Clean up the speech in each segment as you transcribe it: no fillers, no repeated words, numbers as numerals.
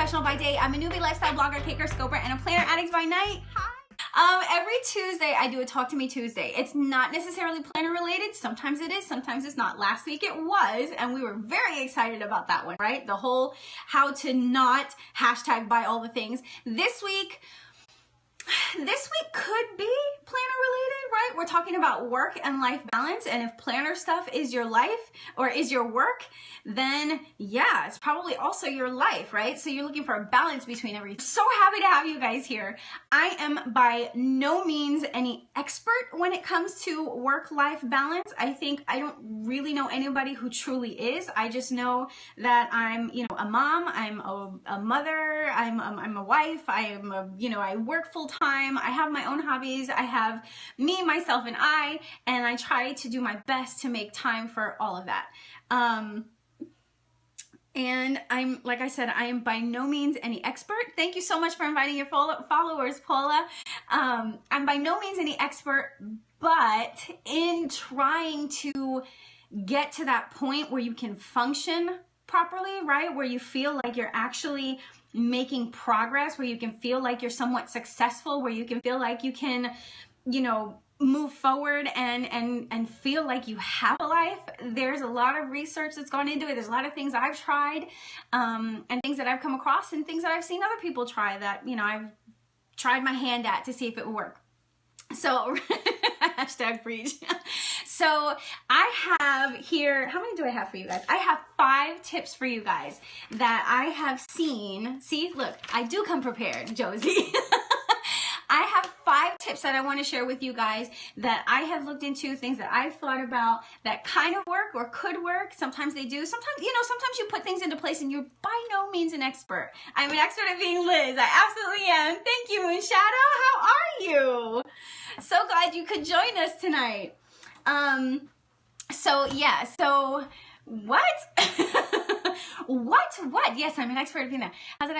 professional by day. I'm a newbie lifestyle blogger, caker, scoper, and a planner addict by night. Hi. Every Tuesday I do a Talk to Me Tuesday. It's not necessarily planner related. Sometimes it is, sometimes it's not. Last week it was, and we were very excited about that one, right? The whole how to not hashtag buy all the things. This week could be planner related, right? We're talking about work and life balance, and if planner stuff is your life or is your work, then yeah, it's probably also your life, right? So you're looking for a balance between everything. So happy to have you guys here. I am by no means any expert when it comes to work-life balance. I don't really know anybody who truly is. I just know that I'm, a mom, I'm a mother, I'm a wife, I work full time, I have my own hobbies, I have me, myself, and I try to do my best to make time for all of that. And I'm, like I said, I am by no means any expert. Thank you so much for inviting your followers, Paula. I'm by no means any expert, but in trying to get to that point where you can function properly, right? Where you feel like you're actually making progress, where you can feel like you're somewhat successful, where you can feel like you can, move forward and feel like you have a life. There's a lot of research that's gone into it. There's a lot of things I've tried, and things that I've come across and things that I've seen other people try that, I've tried my hand at to see if it would work. So, hashtag preach. So I have here, how many do I have for you guys? I have 5 tips for you guys that I have seen. See, look, I do come prepared, Josie. I have 5 tips that I want to share with you guys that I have looked into, things that I've thought about that kind of work or could work. Sometimes they do. Sometimes, sometimes you put things into place and you're by no means an expert. I'm an expert at being Liz. I absolutely am. Thank you, Moon Shadow. How are you? So glad you could join us tonight. So what? What? Yes, I'm an expert at being that. That's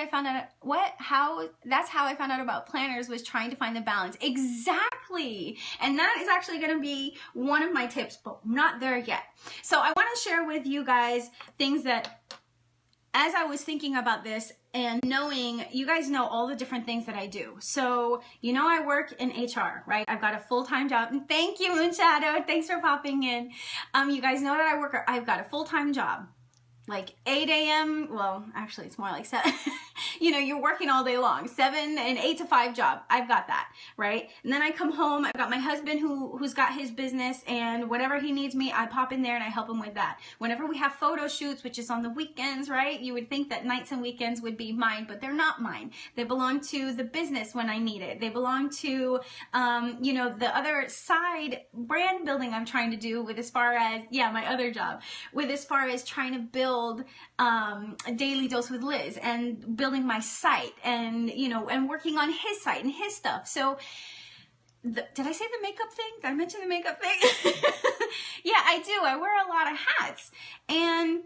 how I found out about planners, was trying to find the balance. Exactly. And that is actually going to be one of my tips, but I'm not there yet. So I want to share with you guys things that, as I was thinking about this and knowing, you guys know all the different things that I do. So, I work in HR, right? I've got a full-time job. And thank you, Moon Shadow. Thanks for popping in. You guys know that I've got a full-time job. Like 8 a.m. Well, actually, it's more like 7. You're working all day long. 7 and 8 to 5 job. I've got that, right? And then I come home. I've got my husband who's got his business, and whenever he needs me, I pop in there and I help him with that. Whenever we have photo shoots, which is on the weekends, right? You would think that nights and weekends would be mine, but they're not mine. They belong to the business when I need it. They belong to, the other side brand building I'm trying to do with, as far as, my other job, with as far as trying to build a Daily Dose with Liz and building my site and, and working on his site and his stuff. So did I say the makeup thing? Did I mention the makeup thing? Yeah, I do. I wear a lot of hats, and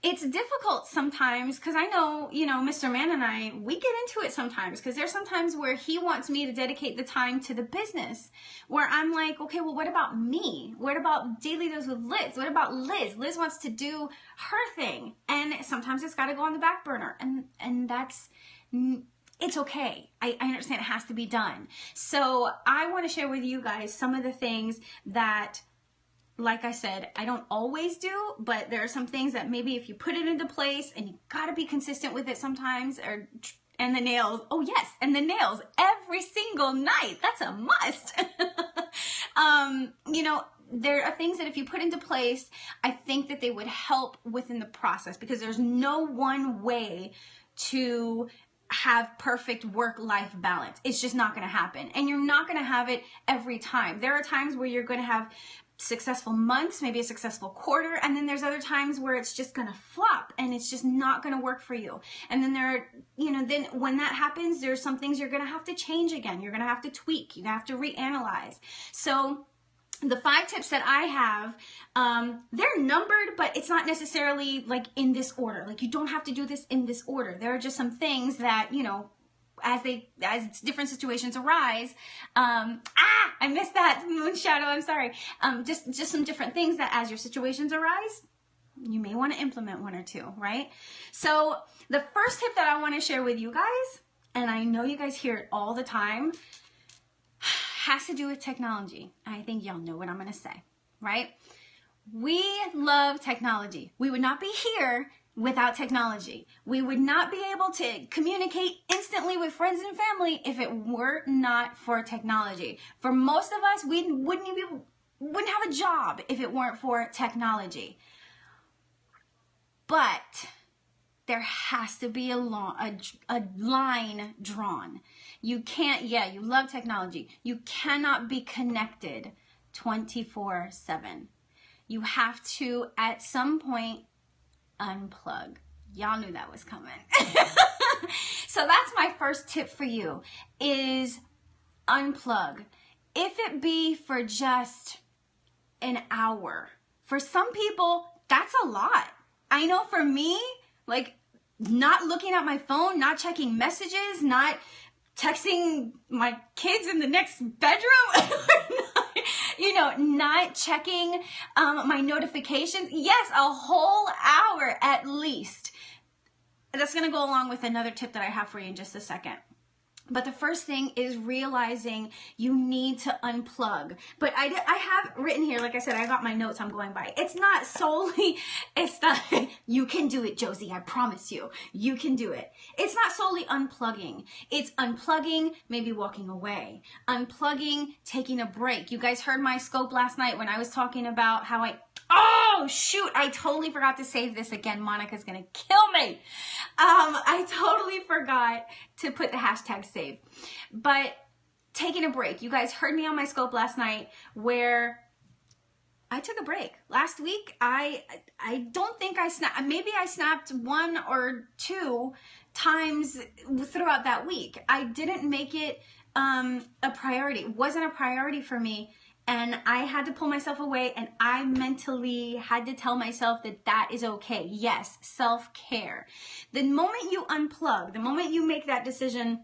it's difficult sometimes because I know, Mr. Man and I, we get into it sometimes because there's sometimes where he wants me to dedicate the time to the business, where I'm like, okay, well, what about me? What about Daily Dose with Liz? What about Liz? Liz wants to do her thing, and sometimes it's got to go on the back burner, and that's, it's okay. I understand it has to be done. So I want to share with you guys some of the things that, like I said, I don't always do, but there are some things that maybe if you put it into place, and you gotta be consistent with it sometimes, and the nails, oh yes, and the nails every single night, that's a must. There are things that if you put into place, I think that they would help within the process, because there's no one way to have perfect work-life balance. It's just not gonna happen, and you're not gonna have it every time. There are times where you're gonna have successful months, maybe a successful quarter, and then there's other times where it's just gonna flop and it's just not gonna work for you. And then then when that happens, there's some things you're gonna have to change again. You're gonna have to tweak, you're gonna have to reanalyze. So the 5 tips that I have, they're numbered, but it's not necessarily like in this order. Like, you don't have to do this in this order. There are just some things that, as different situations arise, I missed that, Moon Shadow, I'm sorry. Just some different things that as your situations arise, You may want to implement one or two, right? So the first tip that I want to share with you guys, and I know you guys hear it all the time, has to do with technology. I think y'all know what I'm going to say, right? We love technology. We would not be here without technology. We would not be able to communicate instantly with friends and family if it were not for technology. For most of us, we wouldn't have a job if it weren't for technology. But there has to be a line drawn. You can't, yeah, you love technology. You cannot be connected 24/7. You have to, at some point, unplug. Y'all knew that was coming. So that's my first tip for you, is unplug. If it be for just an hour. For some people, that's a lot. I know for me, like, not looking at my phone, not checking messages, not texting my kids in the next bedroom, not checking my notifications. Yes, a whole hour at least. That's going to go along with another tip that I have for you in just a second. But the first thing is realizing you need to unplug. But I have written here, like I said, I got my notes I'm going by. It's not you can do it, Josie, I promise you. You can do it. It's not solely unplugging. It's unplugging, maybe walking away. Unplugging, taking a break. You guys heard my scope last night when I was talking about how oh, shoot, I totally forgot to save this again. Monica's going to kill me. I totally forgot to put the hashtag save. But taking a break. You guys heard me on my scope last night where I took a break. Last week, I don't think I snapped. Maybe I snapped 1 or 2 times throughout that week. I didn't make it a priority. It wasn't a priority for me. And I had to pull myself away, and I mentally had to tell myself that that is okay. Yes, self-care. The moment you unplug, the moment you make that decision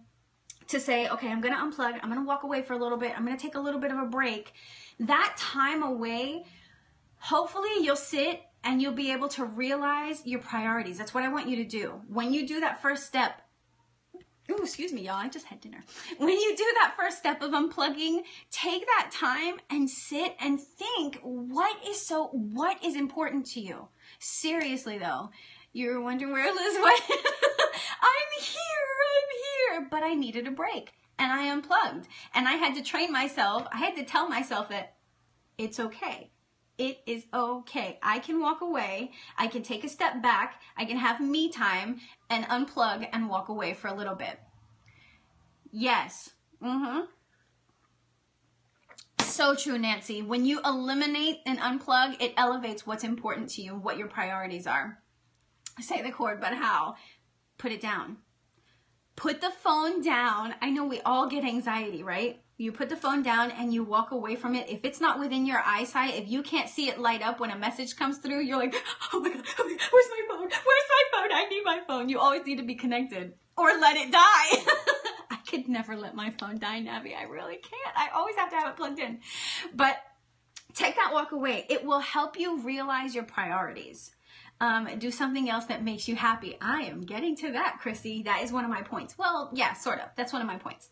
to say, okay, I'm going to unplug, I'm going to walk away for a little bit, I'm going to take a little bit of a break, that time away, hopefully you'll sit and you'll be able to realize your priorities. That's what I want you to do. When you do that first step, oh, excuse me, y'all, I just had dinner. When you do that first step of unplugging, take that time and sit and think, what is important to you? Seriously, though, you're wondering where Liz went. I'm here, but I needed a break, and I unplugged, and I had to train myself. I had to tell myself that it's okay. It is okay. I can walk away. I can take a step back. I can have me time and unplug and walk away for a little bit. Yes. So true, Nancy. When you eliminate and unplug, it elevates what's important to you, what your priorities are. Say the chord, but how? Put it down. Put the phone down. I know we all get anxiety, right? You put the phone down and you walk away from it. If it's not within your eyesight, if you can't see it light up when a message comes through, you're like, oh my God, where's my phone? Where's my phone? I need my phone. You always need to be connected or let it die. I could never let my phone die, Navi. I really can't. I always have to have it plugged in. But take that walk away. It will help you realize your priorities. Do something else that makes you happy. I am getting to that, Chrissy. That is one of my points. Well, yeah, sort of. That's one of my points.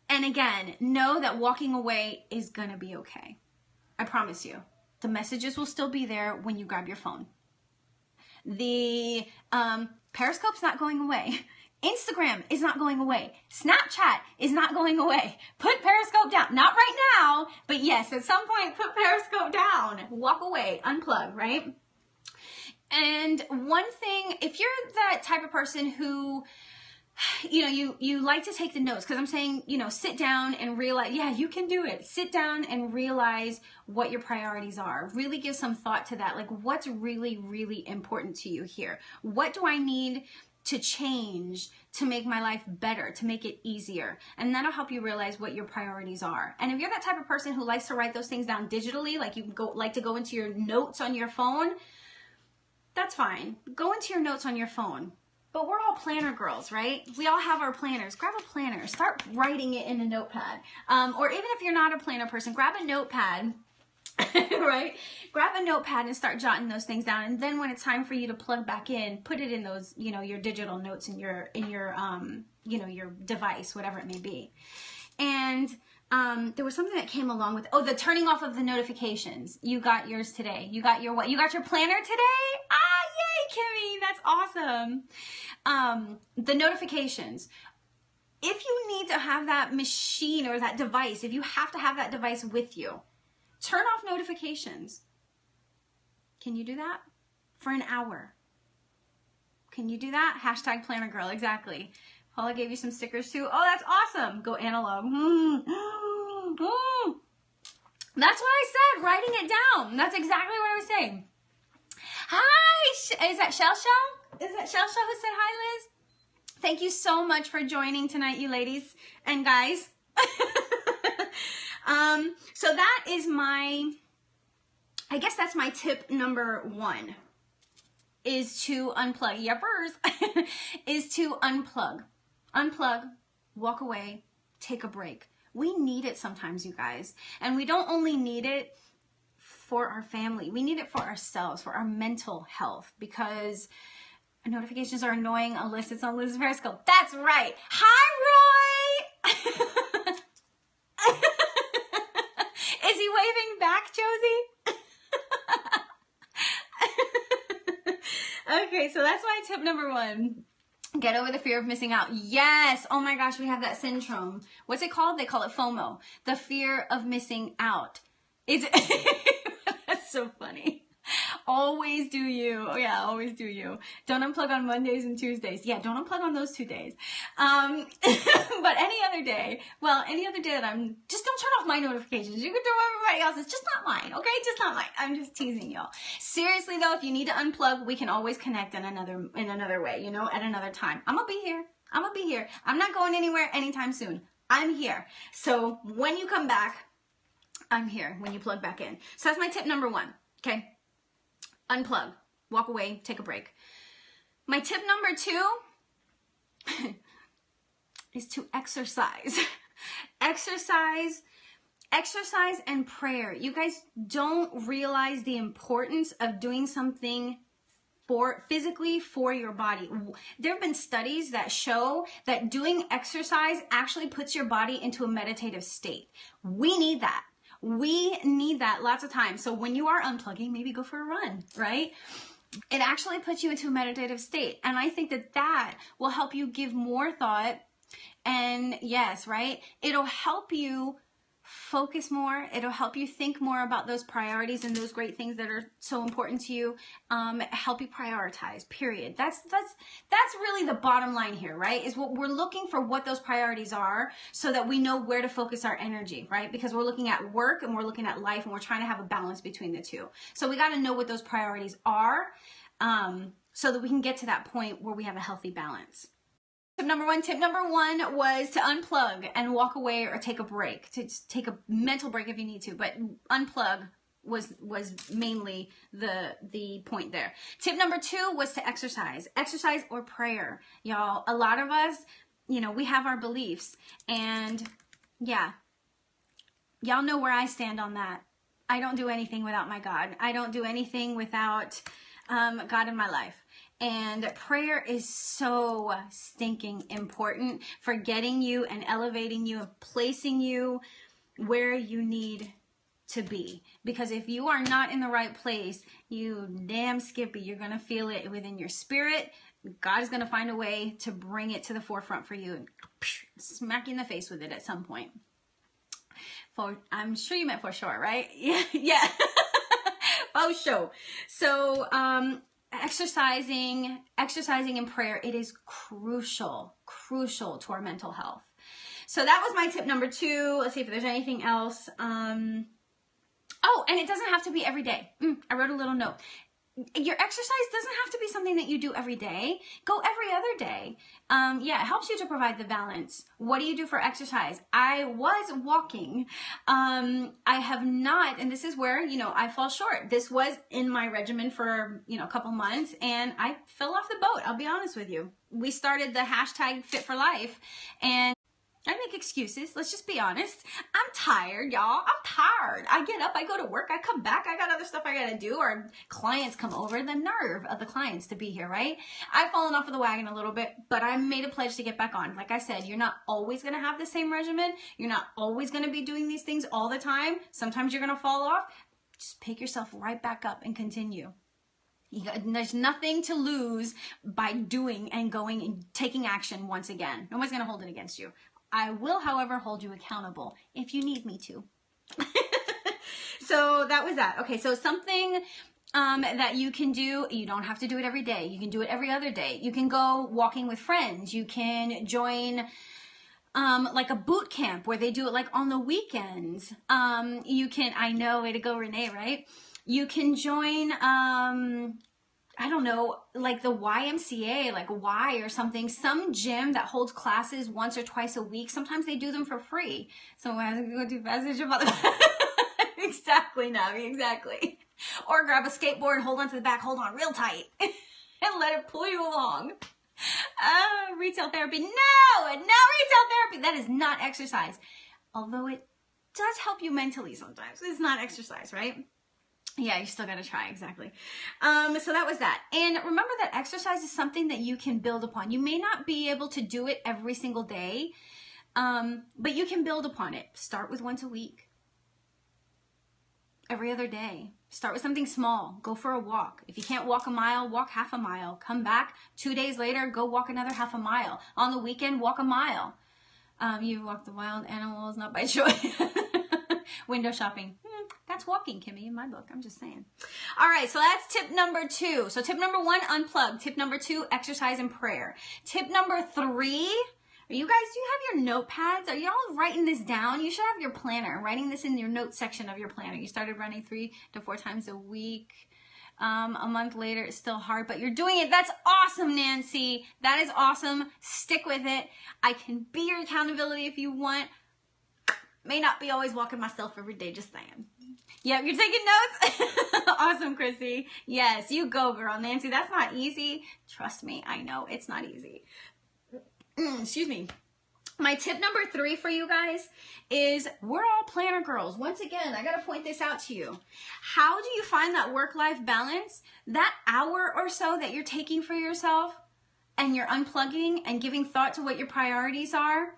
And again, know that walking away is going to be okay. I promise you. The messages will still be there when you grab your phone. The Periscope's not going away. Instagram is not going away. Snapchat is not going away. Put Periscope down. Not right now, but yes, at some point, put Periscope down. Walk away. Unplug, right? And one thing, if you're that type of person who, you like to take the notes, because I'm saying, sit down and realize, yeah, you can do it. Sit down and realize what your priorities are. Really give some thought to that. Like, what's really, really important to you here? What do I need to change to make my life better, to make it easier? And that'll help you realize what your priorities are. And if you're that type of person who likes to write those things down digitally, like you like to go into your notes on your phone, that's fine. Go into your notes on your phone. But we're all planner girls, right? We all have our planners. Grab a planner. Start writing it in a notepad. Or even if you're not a planner person, grab a notepad right? Grab a notepad and start jotting those things down. And then when it's time for you to plug back in, put it in those, you know, your digital notes in your you know, your device, whatever it may be. And there was something that came along with, the turning off of the notifications. You got yours today. You got your what? You got your planner today? Ah, yay, Kimmy. That's awesome. The notifications. If you need to have that machine or that device, if you have to have that device with you, turn off notifications. Can you do that? For an hour. Can you do that? Hashtag planner girl, exactly. Paula gave you some stickers too. Oh, that's awesome. Go analog. That's what I said, writing it down. That's exactly what I was saying. Hi, is that Shell Shell? Is that Shell Shell who said hi, Liz? Thank you so much for joining tonight, you ladies and guys. So that is I guess that's my tip number 1, is to unplug. Yepers. Is to unplug. Unplug, walk away, take a break. We need it sometimes, you guys. And we don't only need it for our family. We need it for ourselves, for our mental health, because notifications are annoying unless it's on Liz's Periscope. That's right. Hi, Roy. Is he waving back, Josie? Okay, so that's my tip number 1. Get over the fear of missing out. Yes. Oh my gosh, we have that syndrome. What's it called? They call it FOMO. The fear of missing out. It's that's so funny. Always do you. Oh yeah, always do you. Don't unplug on Mondays and Tuesdays. Yeah, don't unplug on those 2 days. But any other day, any other day that just don't turn off my notifications. You can throw everybody else's, just not mine, okay? Just not mine. I'm just teasing y'all. Seriously though, if you need to unplug, we can always connect in another way, you know, at another time. I'm gonna be here. I'm gonna be here. I'm not going anywhere anytime soon. I'm here. So when you come back, I'm here when you plug back in. So that's my tip number 1, okay? Unplug, walk away, take a break. My tip number 2 is to exercise. Exercise and prayer. You guys don't realize the importance of doing something physically for your body. There have been studies that show that doing exercise actually puts your body into a meditative state. We need that. We need that lots of times. So when you are unplugging, maybe go for a run, right? It actually puts you into a meditative state. And I think that will help you give more thought. And yes, right? It'll help you focus more. It'll help you think more about those priorities and those great things that are so important to you. Help you prioritize, period. That's really the bottom line here, right? Is what we're looking for, what those priorities are, so that we know where to focus our energy, right? Because we're looking at work and we're looking at life and we're trying to have a balance between the two. So we got to know what those priorities are, so that we can get to that point where we have a healthy balance. Tip number 1 was to unplug and walk away or take a break, to take a mental break if you need to, but unplug was mainly the point there. Tip number 2 was to exercise or prayer. Y'all, a lot of us, you know, we have our beliefs, and yeah, y'all know where I stand on that. I don't do anything without my God. I don't do anything without God in my life. And prayer is so stinking important for getting you and elevating you and placing you where you need to be. Because if you are not in the right place, you damn Skippy, you're going to feel it within your spirit. God is going to find a way to bring it to the forefront for you and smack you in the face with it at some point. I'm sure you meant for sure, right? Yeah. For sure. So, exercising and prayer, it is crucial to our mental health. So that was my tip number 2. Let's see if there's anything else. Oh, and it doesn't have to be every day. I wrote a little note. Your exercise doesn't have to be something that you do every day. Go every other day. Yeah, it helps you to provide the balance. What do you do for exercise? I was walking. I have not, and this is where, you know, I fall short. This was in my regimen for, you know, a couple months, and I fell off the boat. I'll be honest with you. We started the hashtag Fit for Life, and I make excuses. Let's just be honest. I'm tired, y'all. I'm hard. I get up, I go to work, I come back, I got other stuff I gotta do, or clients come over, the nerve of the clients to be here, right? I've fallen off of the wagon a little bit, but I made a pledge to get back on. Like I said, you're not always gonna have the same regimen. You're not always gonna be doing these things all the time. Sometimes you're gonna fall off. Just pick yourself right back up and continue. There's nothing to lose by doing and going and taking action once again. Nobody's gonna hold it against you. I will, however, hold you accountable if you need me to. So that was that. Okay, so something that you can do, you don't have to do it every day. You can do it every other day. You can go walking with friends. You can join like a boot camp where they do it like on the weekends. You can, I know, way to go, Renee, right? You can join, I don't know, like the YMCA, like Y or something, some gym that holds classes once or twice a week. Sometimes they do them for free. Someone has to go too fast. Exactly, Navi, exactly. Or grab a skateboard, hold on to the back, hold on real tight, and let it pull you along. Retail therapy. No, retail therapy. That is not exercise. Although it does help you mentally sometimes. It's not exercise, right? Yeah, you still got to try, exactly. So that was that. And remember that exercise is something that you can build upon. You may not be able to do it every single day, but you can build upon it. Start with once a week. Every other day. Start with something small. Go for a walk. If you can't walk a mile, walk half a mile. Come back 2 days later, go walk another half a mile. On the weekend, walk a mile. You walk the wild animals, not by choice. Window shopping. That's walking, Kimmy, in my book. I'm just saying. All right, so that's tip number 2. So tip number 1, unplug. Tip number 2, exercise and prayer. Tip number 3, do you have your notepads? Are y'all writing this down? You should have your planner, writing this in your notes section of your planner. You started running 3 to 4 times a week. A month later, it's still hard, but you're doing it. That's awesome, Nancy. That is awesome. Stick with it. I can be your accountability if you want. May not be always walking myself every day, just saying. Yep, you're taking notes? Awesome, Chrissy. Yes, you go, girl. Nancy, that's not easy. Trust me, I know it's not easy. Excuse me. My tip number 3 for you guys is we're all planner girls. Once again, I got to point this out to you. How do you find that work-life balance? That hour or so that you're taking for yourself and you're unplugging and giving thought to what your priorities are,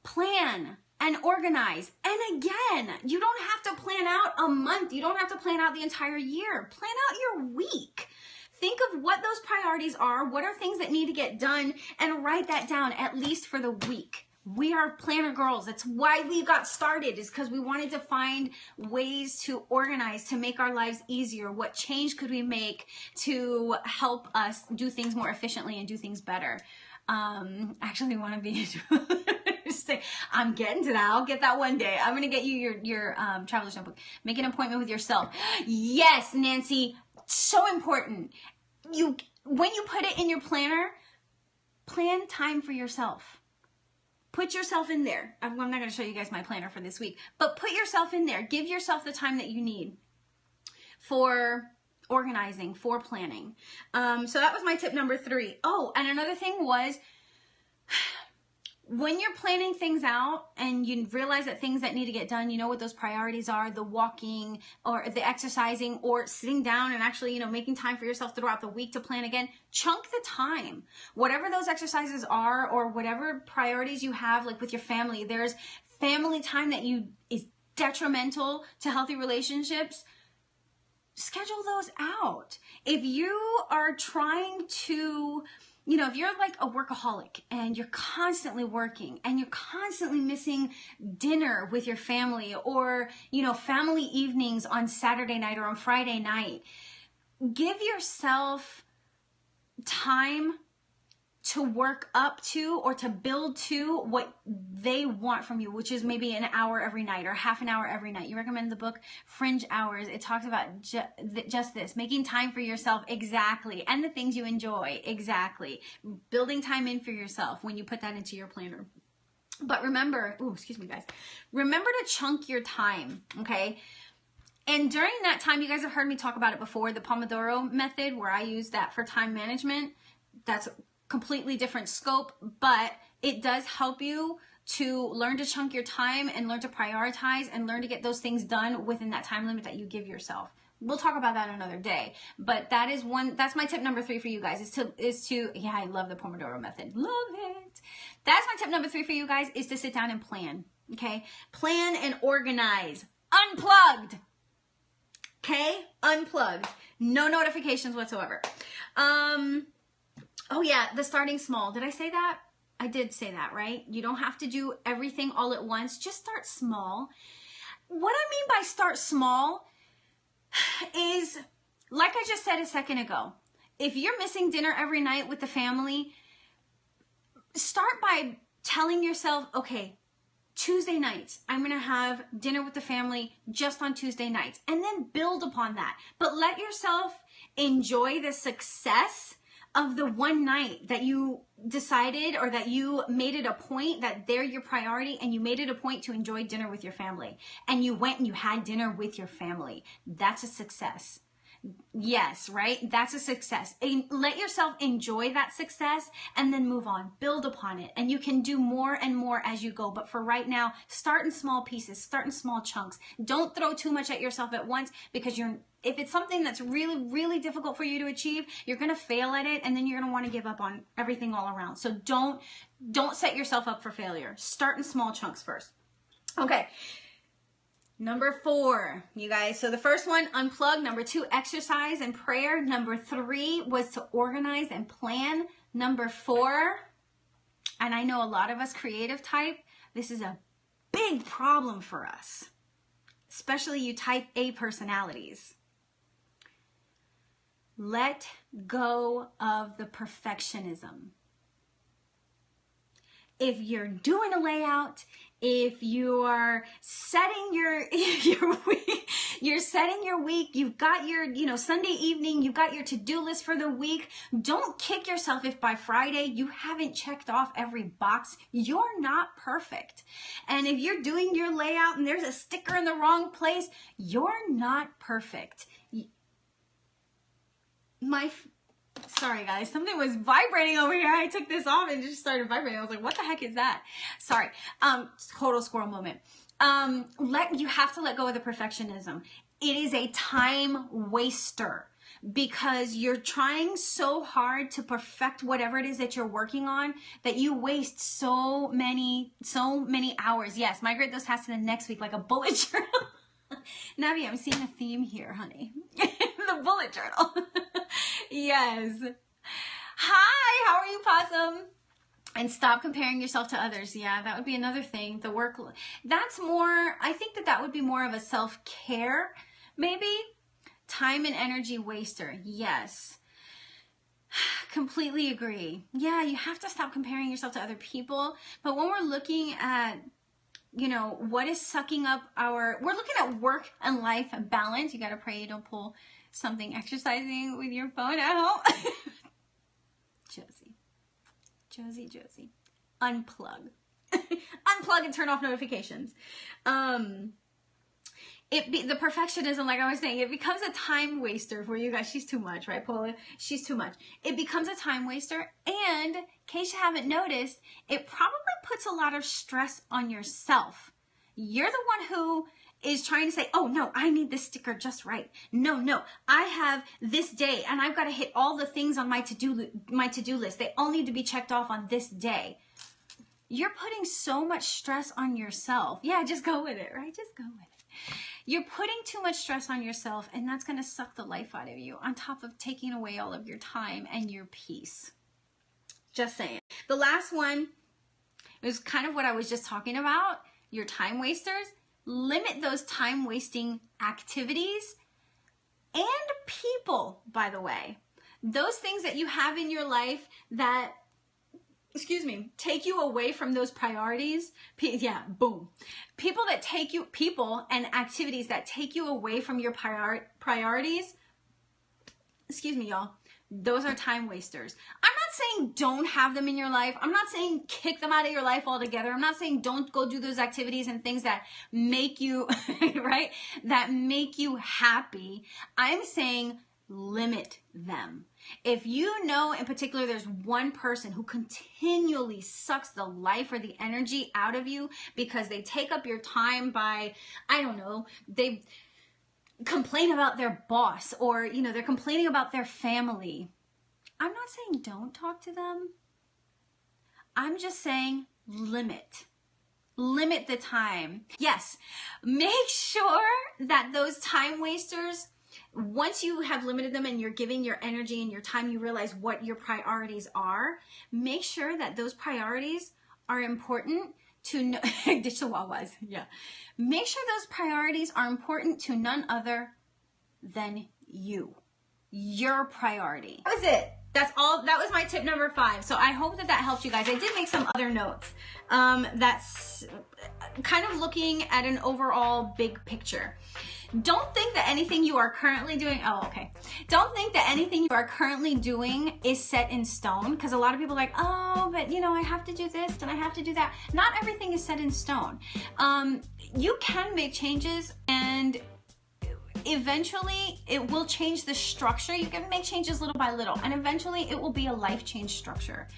plan and organize. And again, you don't have to plan out a month. You don't have to plan out the entire year. Plan out your week. Think of what those priorities are, what are things that need to get done, and write that down at least for the week. We are planner girls. That's why we got started, is because we wanted to find ways to organize, to make our lives easier. What change could we make to help us do things more efficiently and do things better? Actually, we want to be I'm getting to that. I'll get that one day. I'm going to get you your traveler's notebook. Make an appointment with yourself. Yes, Nancy. So important. When you put it in your planner, plan time for yourself. Put yourself in there. I'm not going to show you guys my planner for this week, but put yourself in there. Give yourself the time that you need for organizing, for planning. So that was my tip number 3. Oh, and another thing was, when you're planning things out and you realize that things that need to get done, you know what those priorities are, the walking or the exercising or sitting down and actually, making time for yourself throughout the week to plan again, chunk the time. Whatever those exercises are or whatever priorities you have, like with your family, there's family time that is detrimental to healthy relationships. Schedule those out. If you are trying to, if you're like a workaholic and you're constantly working and you're constantly missing dinner with your family or, family evenings on Saturday night or on Friday night, give yourself time to work up to or to build to what they want from you, which is maybe an hour every night or half an hour every night. You recommend the book Fringe Hours. It talks about just this, making time for yourself, exactly, and the things you enjoy, exactly. Building time in for yourself when you put that into your planner. But remember, excuse me guys, remember to chunk your time, okay? And during that time, you guys have heard me talk about it before, the Pomodoro method, where I use that for time management. That's completely different scope, but it does help you to learn to chunk your time and learn to prioritize and learn to get those things done within that time limit that you give yourself. We'll talk about that another day, but that is that's my tip number 3 for you guys is to, yeah, I love the Pomodoro method. Love it. That's my tip number 3 for you guys, is to sit down and plan. Okay. Plan and organize. Unplugged. Okay. Unplugged. No notifications whatsoever. Oh yeah. The starting small. Did I say that? I did say that, right? You don't have to do everything all at once. Just start small. What I mean by start small is, like I just said a second ago, if you're missing dinner every night with the family, start by telling yourself, okay, Tuesday nights, I'm going to have dinner with the family just on Tuesday nights, and then build upon that. But let yourself enjoy the success of the one night that you decided, or that you made it a point that they're your priority, and you made it a point to enjoy dinner with your family, and you went and you had dinner with your family. That's a success. Yes, right? That's a success. And let yourself enjoy that success and then move on. Build upon it. And you can do more and more as you go. But for right now, start in small pieces. Start in small chunks. Don't throw too much at yourself at once, because if it's something that's really, really difficult for you to achieve, you're going to fail at it, and then you're going to want to give up on everything all around. So don't set yourself up for failure. Start in small chunks first. Okay. Number 4, you guys. So the first one, unplug. Number 2, exercise and prayer. Number 3 was to organize and plan. Number 4, and I know a lot of us creative type, this is a big problem for us, especially you type A personalities. Let go of the perfectionism. If you're doing a layout, if you are setting your week, you're setting your week, you've got your, Sunday evening, you've got your to-do list for the week, don't kick yourself if by Friday you haven't checked off every box. You're not perfect. And if you're doing your layout and there's a sticker in the wrong place, you're not perfect. Sorry guys, something was vibrating over here. I took this off and it just started vibrating. I was like, what the heck is that? Sorry. Total squirrel moment. You have to let go of the perfectionism. It is a time waster, because you're trying so hard to perfect whatever it is that you're working on that you waste so many hours. Yes, migrate those tasks to the next week like a bullet journal. Navi, I'm seeing a theme here, honey. The bullet journal. Yes. Hi, how are you, Possum? And stop comparing yourself to others. Yeah, that would be another thing. The work, that's more, I think that would be more of a self-care, maybe. Time and energy waster. Yes. Completely agree. Yeah, you have to stop comparing yourself to other people. But when we're looking at, what is sucking up we're looking at work and life balance. You got to pray you don't pull something exercising with your phone at home. Josie. Unplug. Unplug and turn off notifications. The perfectionism, like I was saying, it becomes a time waster for you guys. She's too much, right, Paula? She's too much. It becomes a time waster, and in case you haven't noticed, it probably puts a lot of stress on yourself. You're the one who is trying to say, oh no, I need this sticker just right. No, I have this day and I've got to hit all the things on my to-do list. They all need to be checked off on this day. You're putting so much stress on yourself. Yeah, just go with it, right? Just go with it. You're putting too much stress on yourself, and that's going to suck the life out of you, on top of taking away all of your time and your peace. Just saying. The last one is kind of what I was just talking about, your time wasters. Limit those time-wasting activities and people, by the way. Those things that you have in your life that, take you away from those priorities. Yeah, boom. People and activities that take you away from your priorities, y'all, those are time wasters. I'm not saying don't have them in your life. I'm not saying kick them out of your life altogether. I'm not saying don't go do those activities and things that make you, right, that make you happy. I'm saying limit them. If you know in particular there's one person who continually sucks the life or the energy out of you because they take up your time by, I don't know, they complain about their boss, or they're complaining about their family, I'm not saying don't talk to them. I'm just saying limit the time. Yes, make sure that those time wasters, once you have limited them and you're giving your energy and your time, you realize what your priorities are. Make sure that those priorities are important to no ditch the Wawas. Yeah. Make sure those priorities are important to none other than you. Your priority. That was it. That's all. That was my tip number 5. So I hope that helped you guys. I did make some other notes. That's kind of looking at an overall big picture. Don't think that anything you are currently doing, don't think that anything you are currently doing is set in stone, because a lot of people are like, oh, but I have to do this and I have to do that. Not everything is set in stone. You can make changes, and eventually it will change the structure. You can make changes little by little, and eventually it will be a life change structure.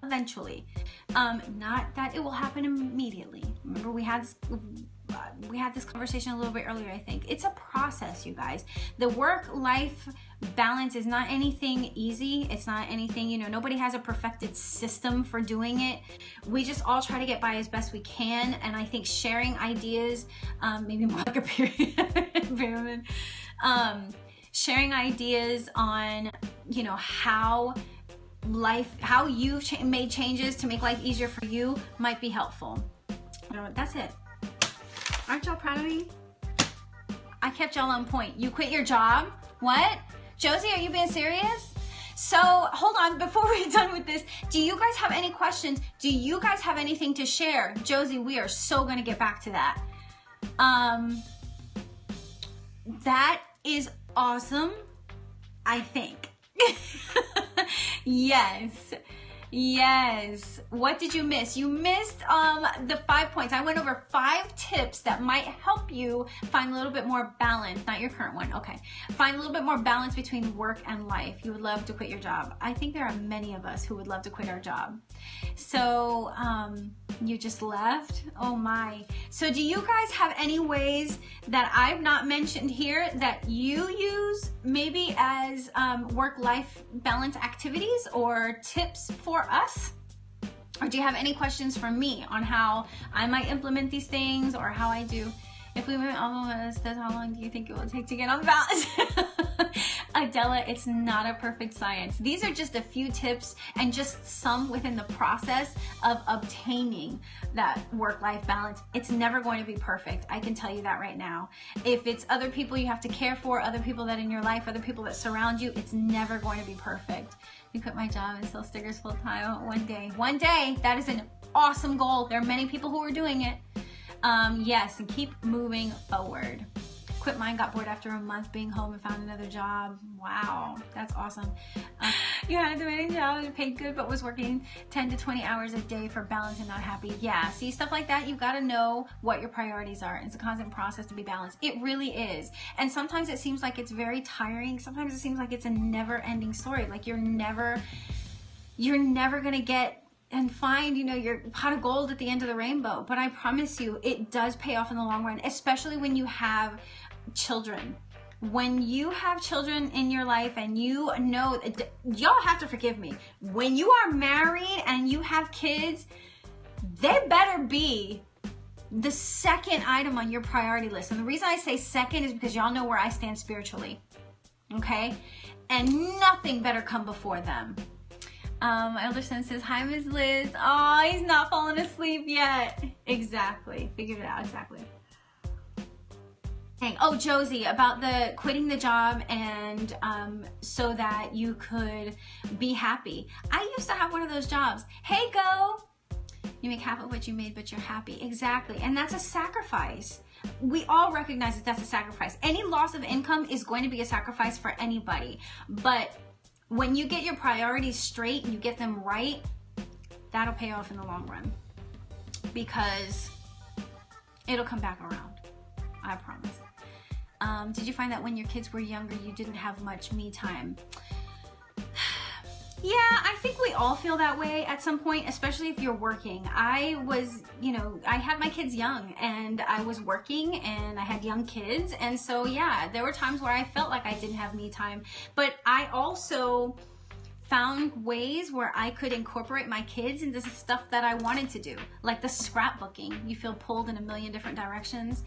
Eventually. Not that it will happen immediately. Remember, we had this conversation a little bit earlier, I think. It's a process, you guys. The work-life balance is not anything easy. It's not anything, nobody has a perfected system for doing it. We just all try to get by as best we can. And I think sharing ideas, maybe more like a pyramid, sharing ideas on, how you've made changes to make life easier for you might be helpful. That's it. Aren't y'all proud of me? I kept y'all on point. You quit your job? What? Josie, are you being serious? So hold on, before we're done with this, do you guys have any questions? Do you guys have anything to share? Josie, we are so gonna get back to that. That is awesome, I think. Yes. What did you miss? You missed the 5 points. I went over 5 tips that might help you find a little bit more balance. Not your current one. Okay. Find a little bit more balance between work and life. You would love to quit your job. I think there are many of us who would love to quit our job. So you just left? Oh my. So do you guys have any ways that I've not mentioned here that you use maybe as work-life balance activities or tips for us? Or do you have any questions for me on how I might implement these things, or how I do? If we went all of us, how long do you think it will take to get on balance? Adela, it's not a perfect science. These are just a few tips and just some within the process of obtaining that work-life balance. It's never going to be perfect. I can tell you that right now. If it's other people you have to care for, other people that in your life, other people that surround you, it's never going to be perfect. You quit my job and sell stickers full time one day. One day, that is an awesome goal. There are many people who are doing it. Yes, and keep moving forward. Quit mine, got bored after a month being home and found another job. Wow, that's awesome. You had a demanding job and paid good, but was working 10 to 20 hours a day for balance and not happy. Yeah, see, stuff like that, you gotta know what your priorities are. It's a constant process to be balanced. It really is. And sometimes it seems like it's very tiring. Sometimes it seems like it's a never-ending story. Like you're never gonna get and find, your pot of gold at the end of the rainbow. But I promise you, it does pay off in the long run, especially when you have children. When you have children in your life, and y'all have to forgive me, when you are married and you have kids, they better be the second item on your priority list. And the reason I say second is because y'all know where I stand spiritually, okay? And nothing better come before them. My elder son says, hi, Ms. Liz. Oh, he's not falling asleep yet. Exactly. Figured it out. Exactly. Dang. Oh, Josie, about the quitting the job and so that you could be happy. I used to have one of those jobs. Hey, go. You make half of what you made, but you're happy. Exactly. And that's a sacrifice. We all recognize that that's a sacrifice. Any loss of income is going to be a sacrifice for anybody. But when you get your priorities straight and you get them right, that'll pay off in the long run, because it'll come back around. I promise. Did you find that when your kids were younger, you didn't have much me time? Yeah, I think we all feel that way at some point, especially if you're working. I was, I had my kids young and I was working and I had young kids. And so, yeah, there were times where I felt like I didn't have me time. But I also found ways where I could incorporate my kids into stuff that I wanted to do, like the scrapbooking. You feel pulled in a million different directions.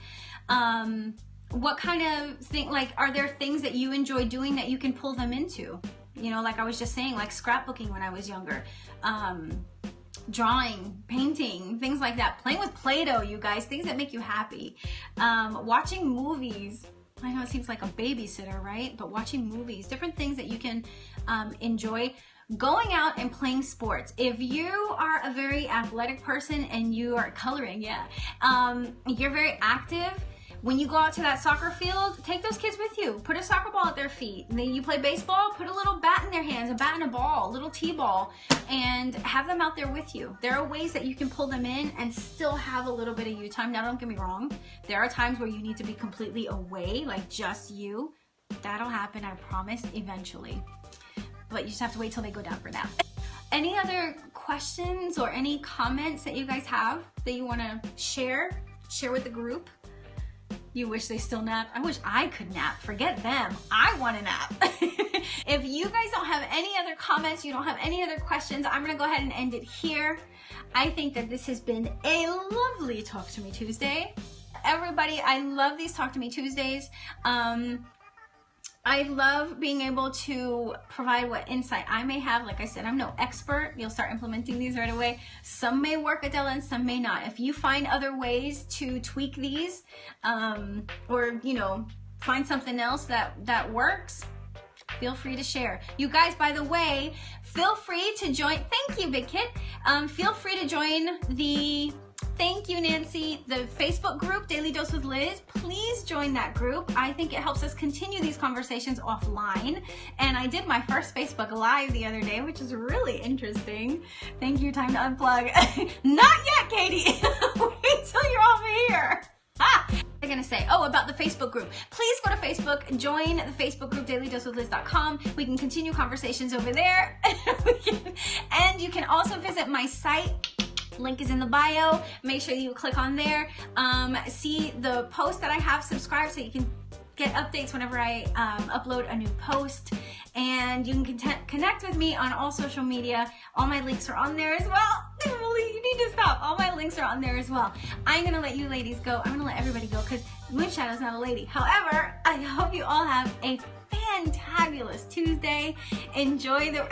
What kind of thing, like, are there things that you enjoy doing that you can pull them into? Like I was just saying, like scrapbooking when I was younger, drawing, painting, things like that, playing with Play-Doh, you guys, things that make you happy, watching movies. I know it seems like a babysitter, right? But watching movies, different things that you can enjoy. Going out and playing sports. If you are a very athletic person and you are coloring, you're very active. When you go out to that soccer field, take those kids with you. Put a soccer ball at their feet. And then you play baseball, put a little bat in their hands, a bat and a ball, a little t-ball, and have them out there with you. There are ways that you can pull them in and still have a little bit of you time. Now, don't get me wrong. There are times where you need to be completely away, like just you. That'll happen, I promise, eventually. But you just have to wait till they go down for nap. Any other questions or any comments that you guys have that you want to share with the group? You wish they still nap? I wish I could nap. Forget them. I want to nap. If you guys don't have any other comments, you don't have any other questions, I'm going to go ahead and end it here. I think that this has been a lovely Talk to Me Tuesday. Everybody, I love these Talk to Me Tuesdays. I love being able to provide what insight I may have. Like I said, I'm no expert. You'll start implementing these right away. Some may work, Adela, and some may not. If you find other ways to tweak these, or find something else that works, feel free to share. You guys, by the way, feel free to join. Thank you, Big Kid. Feel free to join the... Thank you, Nancy. The Facebook group, Daily Dose with Liz. Please join that group. I think it helps us continue these conversations offline. And I did my first Facebook Live the other day, which is really interesting. Thank you. Time to unplug. Not yet, Katie. Wait till you're off of here. I'm going to say, about the Facebook group. Please go to Facebook, join the Facebook group, dailydosewithliz.com. We can continue conversations over there. And you can also visit my site. Link is in the bio. Make sure you click on there. See the post that I have, subscribe so you can get updates whenever I upload a new post. And you can connect with me on all social media. All my links are on there as well. You need to stop. All my links are on there as well. I'm going to let you ladies go. I'm going to let everybody go because Moonshadow's not a lady. However, I hope you all have a fantabulous Tuesday. Enjoy the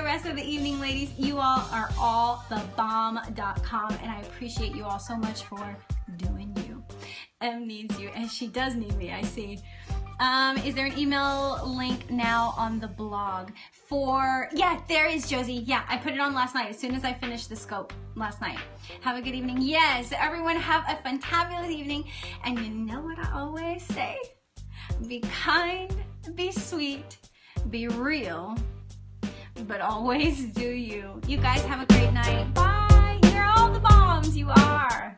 rest of the evening, ladies. You all are all the bomb.com, and I appreciate you all so much for doing you. M needs you, and she does need me, I see. Is there an email link now on the blog for, there is, Josie. Yeah, I put it on last night as soon as I finished the scope last night. Have a good evening. Yes, everyone have a fantabulous evening. And you know what I always say? Be kind, be sweet, be real, but always do you. You guys have a great night. Bye. You're all the bombs. You are.